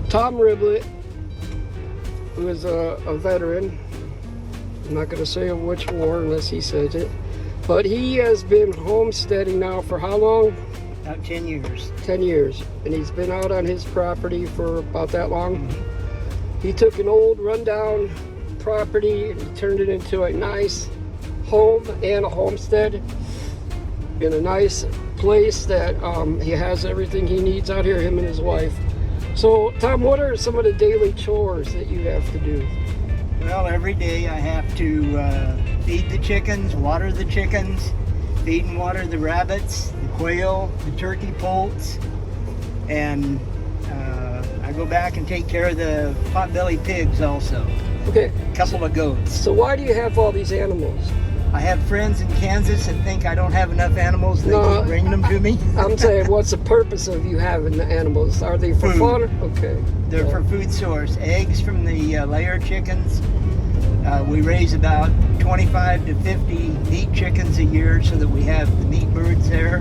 Tom Riblett, who is a veteran. I'm not going to say of which war unless he says it. But he has been homesteading now for how long? About 10 years. 10 years. And he's been out on his property for about that long. Mm-hmm. He took an old rundown property and he turned it into a nice home and a homestead in a nice place that he has everything he needs out here, him and his wife. So, Tom, what are some of the daily chores that you have to do? Well, every day I have to feed the chickens, water the chickens, feed and water the rabbits, the quail, the turkey poults, and I go back and take care of the pot-bellied pigs also. Okay. A couple of goats. So why do you have all these animals? I have friends in Kansas that think I don't have enough animals. They keep bringing them to me. I'm saying, what's the purpose of you having the animals? Are they for Food. fun? Okay. They're for food source. Eggs from the layer chickens. We raise about 25 to 50 meat chickens a year so that we have the meat birds there.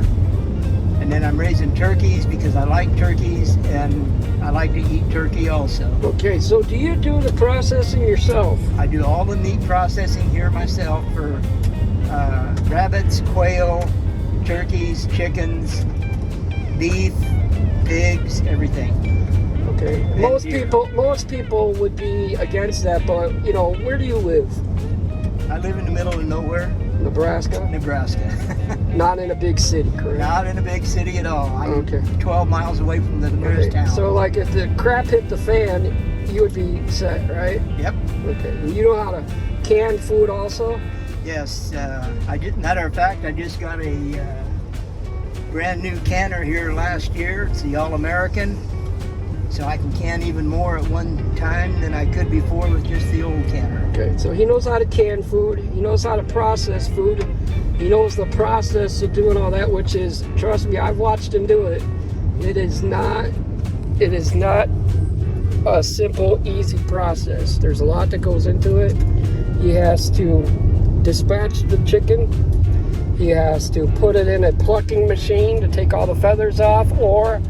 And then I'm raising turkeys because I like turkeys and I like to eat turkey also. Okay, so do you do the processing yourself? I do all the meat processing here myself for rabbits, quail, turkeys, chickens, beef, pigs, everything. Okay. And Most people would be against that, but you know, where do you live? I live in the middle of nowhere. Nebraska? Nebraska. Not in a big city, correct? Not in a big city at all. I'm 12 miles away from the nearest town. So like if the crap hit the fan, you would be set, right? Yep. Okay. And you know how to can food also? Yes. Matter of fact, I just got a brand new canner here last year. It's the All-American. So I can can even more at one time than I could before with just the old canner. Okay, so he knows how to can food, he knows how to process food, he knows the process of doing all that, which is, trust me, I've watched him do it. It is not a simple, easy process. There's a lot that goes into it. He has to dispatch the chicken. He has to put it in a plucking machine to take all the feathers off, or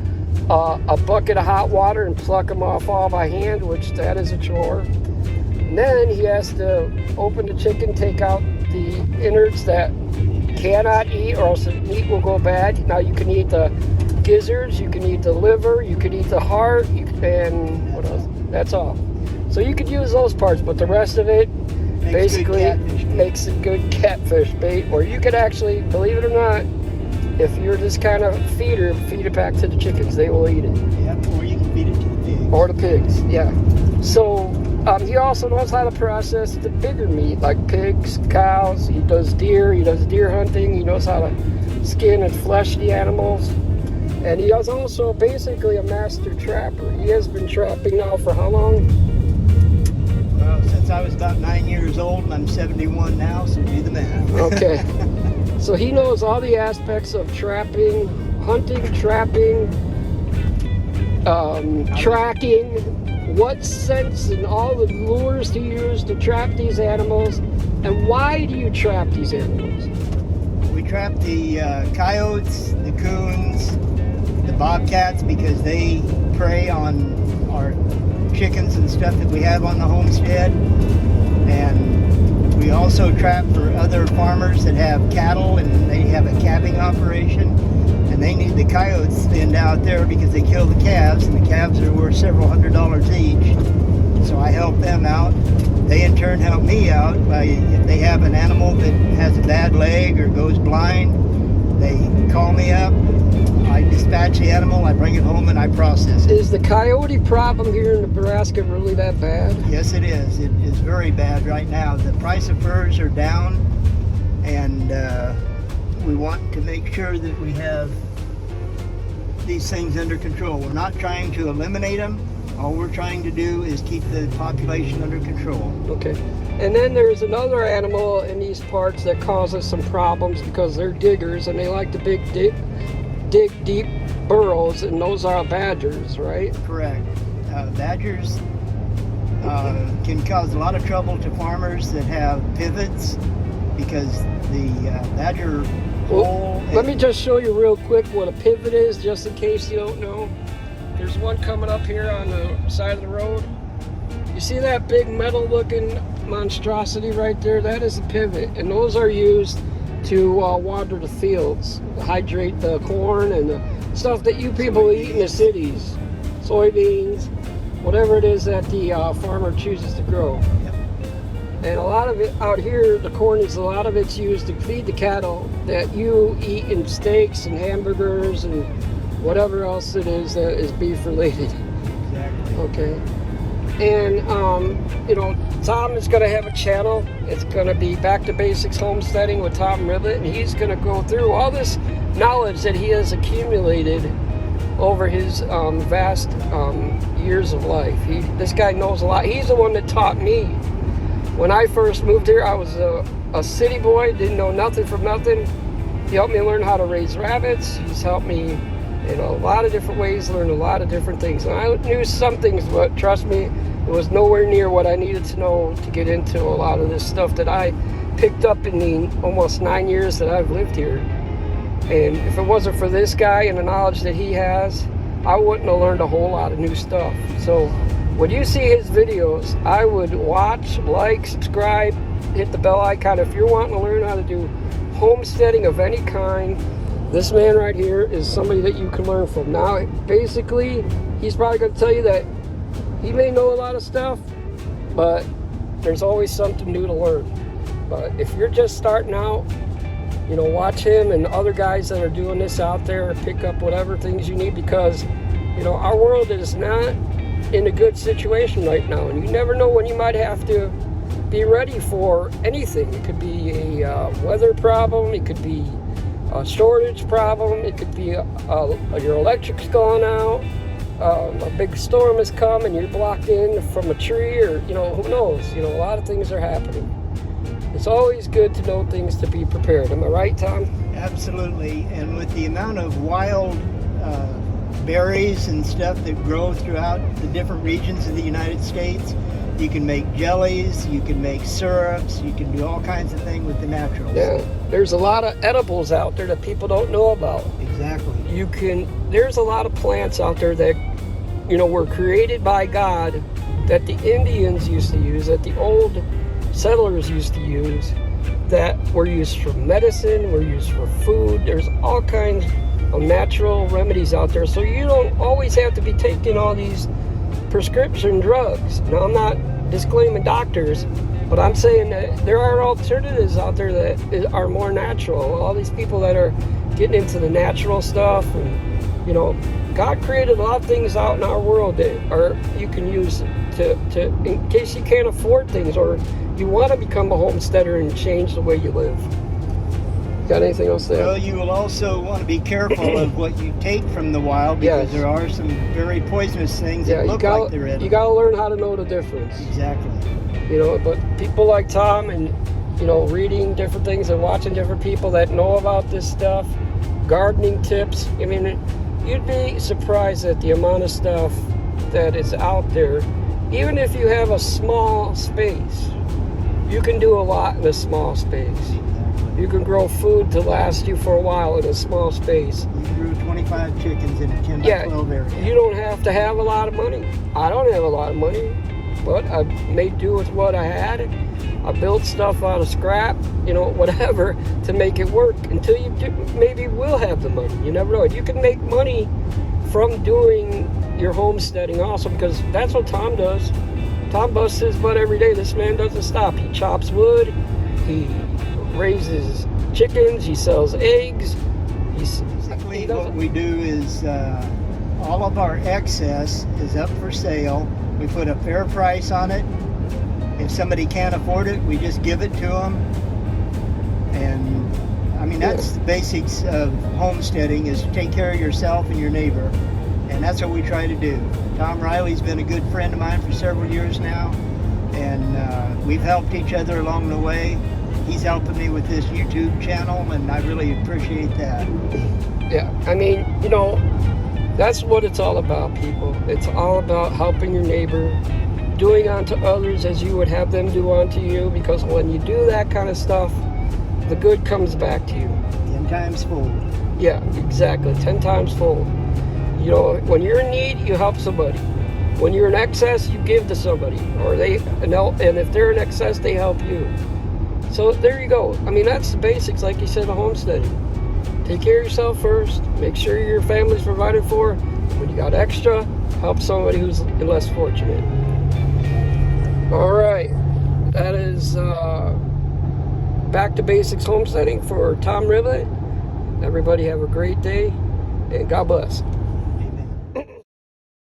a bucket of hot water and pluck them off all by hand, which that is a chore. And then he has to open the chicken, take out the innards that cannot eat or else the meat will go bad. Now you can eat the gizzards, you can eat the liver, you can eat the heart, and what else? That's all. So you could use those parts, but the rest of it basically makes a good catfish bait, or you could actually, believe it or not, if you're this kind of feeder, feed it back to the chickens. They will eat it. Yeah, or you can feed it to the pigs. Or the pigs, yeah. So he also knows how to process the bigger meat, like pigs, cows. He does deer hunting. He knows how to skin and flesh the animals. And he is also basically a master trapper. He has been trapping now for how long? Well, since I was about 9 years old, and I'm 71 now, so do the math. Okay. So he knows all the aspects of trapping, hunting, trapping, tracking, what scents and all the lures to use to trap these animals. And why do you trap these animals? We trap the coyotes, the coons, the bobcats, because they prey on our chickens and stuff that we have on the homestead. And we also trap for other farmers that have cattle and they have a calving operation, and they need the coyotes thinned out there because they kill the calves, and the calves are worth several $100s each. So I help them out. They in turn help me out by, if they have an animal that has a bad leg or goes blind, they call me up. I dispatch the animal, I bring it home, and I process it. Is the coyote problem here in Nebraska really that bad? Yes, it is. It is very bad right now. The price of furs are down, and we want to make sure that we have these things under control. We're not trying to eliminate them. All we're trying to do is keep the population under control. Okay. And then there's another animal in these parts that causes some problems because they're diggers and they like to dig deep burrows, and those are badgers, right? Correct. Badgers can cause a lot of trouble to farmers that have pivots, because the badger hole... Let me just show you real quick what a pivot is, just in case you don't know. There's one coming up here on the side of the road. You see that big metal-looking monstrosity right there? That is a pivot, and those are used to water the fields, hydrate the corn and the stuff that you people eat in the cities. Soybeans, whatever it is that the farmer chooses to grow. Yep. And a lot of it out here, the corn is a lot of it's used to feed the cattle that you eat in steaks and hamburgers and whatever else it is that is beef related. Exactly. Okay. And, you know, Tom is going to have a channel. It's going to be Back to Basics Homesteading with Tom Riblett, and he's going to go through all this knowledge that he has accumulated over his vast years of life. This guy knows a lot. He's the one that taught me. When I first moved here, I was a city boy, didn't know nothing from nothing. He helped me learn how to raise rabbits. He's helped me in a lot of different ways, learn a lot of different things. And I knew some things, but trust me, it was nowhere near what I needed to know to get into a lot of this stuff that I picked up in the almost 9 years that I've lived here. And if it wasn't for this guy and the knowledge that he has, I wouldn't have learned a whole lot of new stuff. So when you see his videos, I would watch, like, subscribe, hit the bell icon. If you're wanting to learn how to do homesteading of any kind, this man right here is somebody that you can learn from. Now, basically, he's probably going to tell you that he may know a lot of stuff, but there's always something new to learn. But if you're just starting out, you know, watch him and other guys that are doing this out there, pick up whatever things you need, because, you know, our world is not in a good situation right now, and you never know when you might have to be ready for anything. It could be a weather problem, it could be a shortage problem, it could be your electric's going out, a big storm has come and you're blocked in from a tree, or, you know, who knows? You know, a lot of things are happening. It's always good to know things to be prepared. Am I right, Tom? Absolutely. And with the amount of wild berries and stuff that grow throughout the different regions of the United States, you can make jellies, you can make syrups, you can do all kinds of things with the naturals. Yeah, there's a lot of edibles out there that people don't know about. Exactly. There's a lot of plants out there that, you know, were created by God, that the Indians used to use, that the old settlers used to use, that were used for medicine, were used for food. There's all kinds of natural remedies out there, so you don't always have to be taking all these prescription drugs. Now, I'm not disclaiming doctors, but I'm saying that there are alternatives out there that are more natural. All these people that are getting into the natural stuff, and, you know, God created a lot of things out in our world that you can use to in case you can't afford things, or you want to become a homesteader and change the way you live. Got anything else there? Well, you will also want to be careful of what you take from the wild, because Yes. there are some very poisonous things that look like they're edible. You got to learn how to know the difference. Exactly. You know, but people like Tom and, you know, reading different things and watching different people that know about this stuff, gardening tips. I mean, you'd be surprised at the amount of stuff that is out there. Even if you have a small space, you can do a lot in a small space. You can grow food to last you for a while in a small space. You grew 25 chickens in a 10 by 12 area. You don't have to have a lot of money. I don't have a lot of money, but I made do with what I had. I built stuff out of scrap, you know, whatever, to make it work until you maybe will have the money. You never know. You can make money from doing your homesteading also, because that's what Tom does. Tom busts his butt every day. This man doesn't stop. He chops wood. He raises chickens. He sells eggs. Basically, what we do is all of our excess is up for sale. We put a fair price on it. If somebody can't afford it, we just give it to them. And I mean, that's the basics of homesteading, is to take care of yourself and your neighbor. And that's what we try to do. Tom Riley's been a good friend of mine for several years now, and we've helped each other along the way. He's helping me with this YouTube channel, and I really appreciate that. Yeah, I mean, you know, that's what it's all about, people. It's all about helping your neighbor, doing unto others as you would have them do unto you, because when you do that kind of stuff, the good comes back to you. 10 times fold. Yeah, exactly, 10 times fold. You know, when you're in need, you help somebody. When you're in excess, you give to somebody, or and if they're in excess, they help you. So there you go. I mean, that's the basics, like you said, of homesteading. Take care of yourself first. Make sure your family's provided for. When you got extra, help somebody who's less fortunate. All right, that is Back to Basics Homesteading for Tom Riblett. Everybody have a great day, and God bless.